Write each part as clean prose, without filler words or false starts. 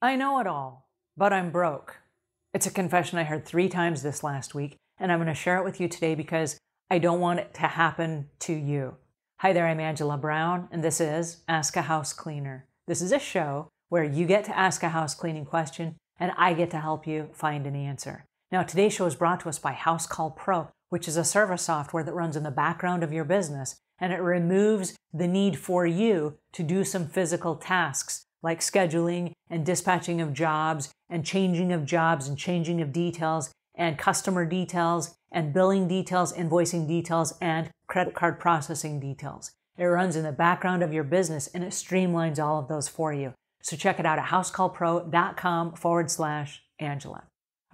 I know it all, but I'm broke. It's a confession I heard 3 times this last week, and I'm going to share it with you today because I don't want it to happen to you. Hi there, I'm Angela Brown, and this is Ask a House Cleaner. This is a show where you get to ask a house cleaning question, and I get to help you find an answer. Now, today's show is brought to us by House Call Pro, which is a service software that runs in the background of your business, and it removes the need for you to do some physical tasks like scheduling and dispatching of jobs and changing of jobs and changing of details and customer details and billing details, invoicing details, and credit card processing details. It runs in the background of your business and it streamlines all of those for you. So check it out at housecallpro.com/Angela.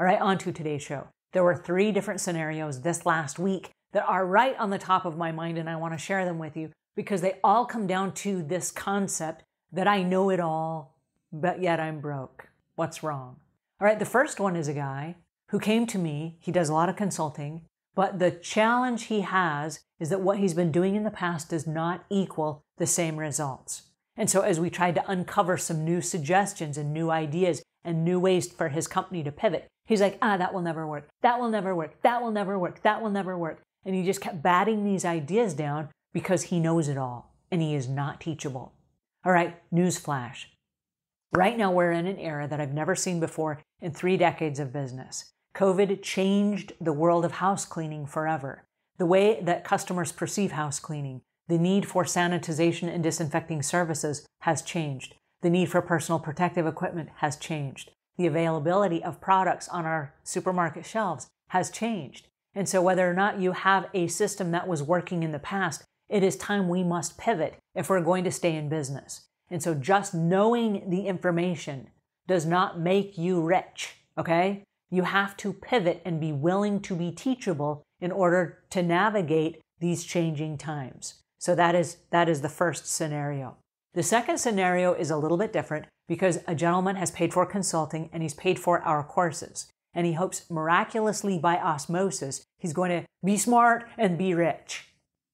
All right, on to today's show. There were 3 different scenarios this last week that are right on the top of my mind, and I want to share them with you because they all come down to this concept that I know it all, but yet I'm broke. What's wrong? All right, the first one is a guy who came to me. He does a lot of consulting, but the challenge he has is that what he's been doing in the past does not equal the same results. And so as we tried to uncover some new suggestions and new ideas and new ways for his company to pivot, he's like, that will never work. That will never work. That will never work. That will never work. And he just kept batting these ideas down because he knows it all and he is not teachable. All right, newsflash. Right now we're in an era that I've never seen before in 3 decades of business. COVID changed the world of house cleaning forever. The way that customers perceive house cleaning, the need for sanitization and disinfecting services has changed. The need for personal protective equipment has changed. The availability of products on our supermarket shelves has changed. And so whether or not you have a system that was working in the past, it is time we must pivot if we're going to stay in business. And so just knowing the information does not make you rich, okay? You have to pivot and be willing to be teachable in order to navigate these changing times. So that is the first scenario. The second scenario is a little bit different because a gentleman has paid for consulting and he's paid for our courses. And he hopes miraculously by osmosis, he's going to be smart and be rich.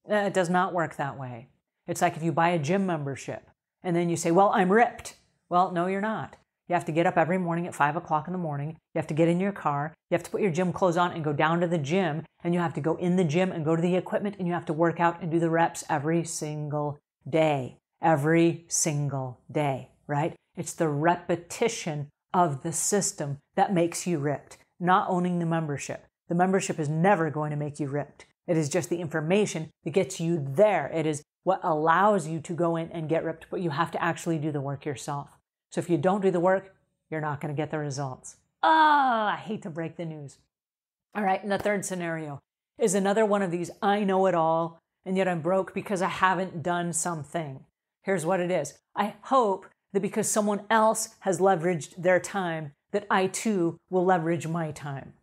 It does not work that way. It's like if you buy a gym membership and then you say, well, I'm ripped. Well, no, you're not. You have to get up every morning at 5 o'clock in the morning. You have to get in your car. You have to put your gym clothes on and go down to the gym. And you have to go in the gym and go to the equipment and you have to work out and do the reps every single day. Every single day, right? It's the repetition of the system that makes you ripped, not owning the membership. The membership is never going to make you ripped. It is just the information that gets you there. It is what allows you to go in and get ripped, but you have to actually do the work yourself. So if you don't do the work, you're not going to get the results. I hate to break the news. All right, and the third scenario is another one of these, I know it all, and yet I'm broke because I haven't done something. Here's what it is. I hope that because someone else has leveraged their time, that I too will leverage my time.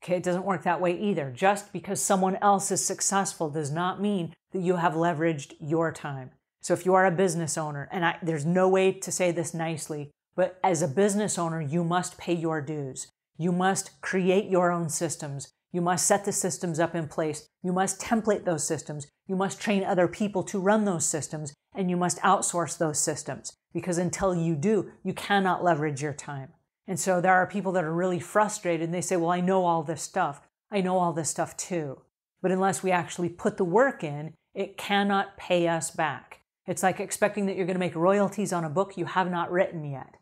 Okay, it doesn't work that way either. Just because someone else is successful does not mean that you have leveraged your time. So if you are a business owner, and there's no way to say this nicely, but as a business owner, you must pay your dues. You must create your own systems. You must set the systems up in place. You must template those systems. You must train other people to run those systems, and you must outsource those systems. Because until you do, you cannot leverage your time. And so there are people that are really frustrated and they say, well, I know all this stuff. I know all this stuff too. But unless we actually put the work in, it cannot pay us back. It's like expecting that you're going to make royalties on a book you have not written yet.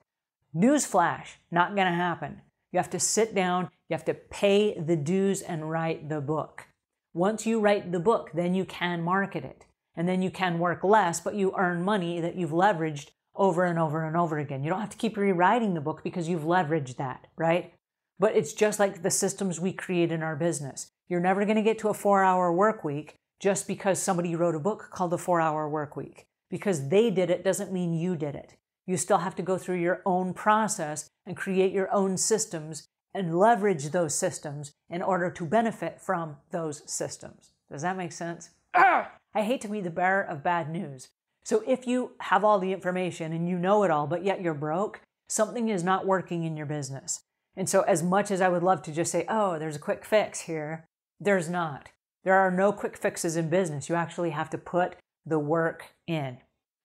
Newsflash, not going to happen. You have to sit down, you have to pay the dues and write the book. Once you write the book, then you can market it. And then you can work less, but you earn money that you've leveraged over and over and over again. You don't have to keep rewriting the book because you've leveraged that, right? But it's just like the systems we create in our business. You're never going to get to a 4-hour work week just because somebody wrote a book called The 4-Hour Work Week. Because they did it doesn't mean you did it. You still have to go through your own process and create your own systems and leverage those systems in order to benefit from those systems. Does that make sense? I hate to be the bearer of bad news. So if you have all the information and you know it all, but yet you're broke, something is not working in your business. And so as much as I would love to just say, oh, there's a quick fix here, there's not. There are no quick fixes in business. You actually have to put the work in.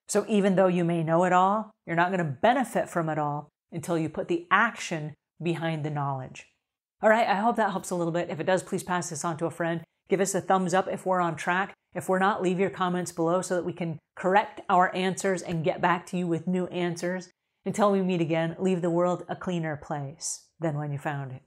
So even though you may know it all, you're not going to benefit from it all until you put the action behind the knowledge. All right, I hope that helps a little bit. If it does, please pass this on to a friend. Give us a thumbs up if we're on track. If we're not, leave your comments below so that we can correct our answers and get back to you with new answers. Until we meet again, leave the world a cleaner place than when you found it.